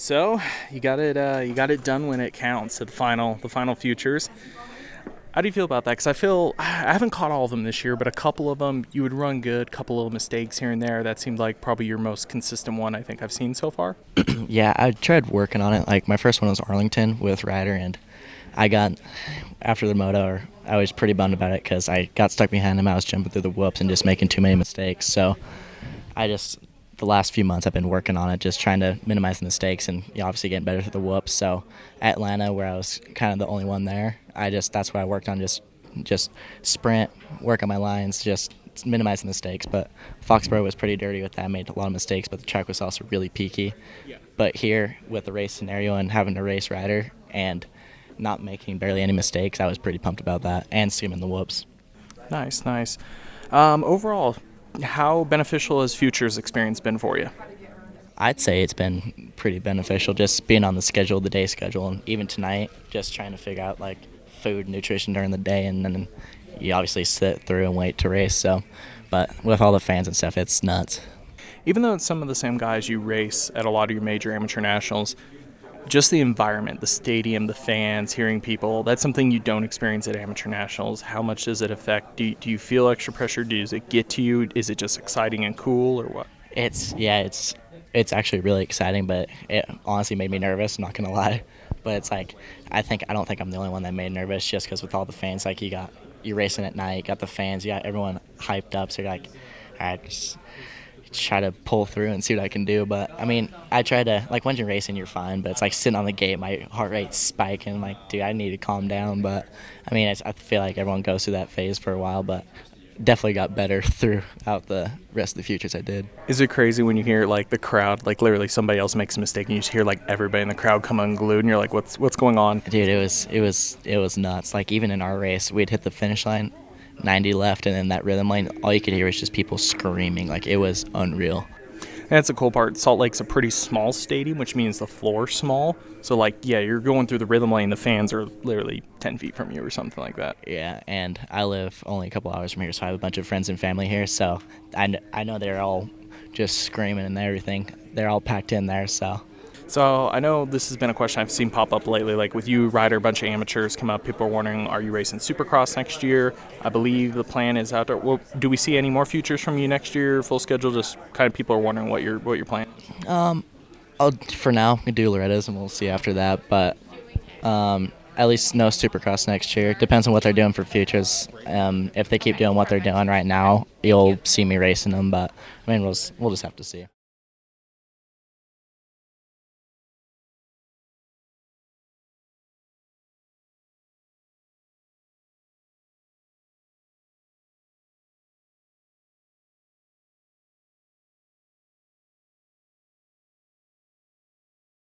So you got it done when it counts at the final futures. How do you feel about that? Because I haven't caught all of them this year, but a couple of them you would run good, a couple little mistakes here and there. That seemed like probably your most consistent one I think I've seen so far. Yeah, I tried working on it. Like my first one was Arlington with Ryder, and I got after the moto. I was pretty bummed about it because I got stuck behind him. I was jumping through the whoops and just making too many mistakes. So the last few months I've been working on it, just trying to minimize the mistakes and obviously getting better through the whoops. So at Atlanta, where I was kind of the only one there, that's what I worked on. Just sprint, work on my lines, just minimize the mistakes. But Foxborough was pretty dirty with that. I made a lot of mistakes, but the track was also really peaky. Yeah. But here with the race scenario and having to race Ryder and not making barely any mistakes, I was pretty pumped about that and skimming the whoops. Nice, nice. Overall, how beneficial has Futures experience been for you? I'd say it's been pretty beneficial just being on the day schedule, and even tonight, just trying to figure out like food, nutrition during the day, and then you obviously sit through and wait to race. So, but with all the fans and stuff, it's nuts. Even though it's some of the same guys you race at a lot of your major amateur nationals, just the environment, the stadium, the fans, hearing people, that's something you don't experience at amateur nationals. How much does it affect? Do you feel extra pressure? Does it get to you? Is it just exciting and cool, or what? It's actually really exciting, but it honestly made me nervous, not gonna lie. But it's like I don't think I'm the only one that made nervous, just because with all the fans, like you're racing at night, you got the fans, you got everyone hyped up, so you're like, all right, just try to pull through and see what I can do. But I mean, I try to, like, when you're racing you're fine, but it's like sitting on the gate, my heart rate's spiking. I'm like, dude, I need to calm down. But I mean, I feel like everyone goes through that phase for a while, but definitely got better throughout the rest of the futures I did. Is it crazy when you hear like the crowd, like literally somebody else makes a mistake and you just hear like everybody in the crowd come unglued and you're like, what's going on? Dude, it was nuts. Like even in our race, we'd hit the finish line, 90 left, and then that rhythm lane, all you could hear was just people screaming. Like it was unreal. That's the cool part. Salt Lake's a pretty small stadium, which means the floor's small. So, like, yeah, you're going through the rhythm lane. The fans are literally 10 feet from you or something like that. Yeah, and I live only a couple hours from here, so I have a bunch of friends and family here. So I know they're all just screaming and everything. They're all packed in there, so. So I know this has been a question I've seen pop up lately. Like with you, Ryder, a bunch of amateurs come up. People are wondering, are you racing Supercross next year? I believe the plan is out there. Well, do we see any more futures from you next year? Full schedule? Just kind of people are wondering what you're planning. For now, we do Loretta's, and we'll see after that. But at least no Supercross next year. Depends on what they're doing for futures. If they keep doing what they're doing right now, you'll see me racing them. But I mean, we'll just have to see.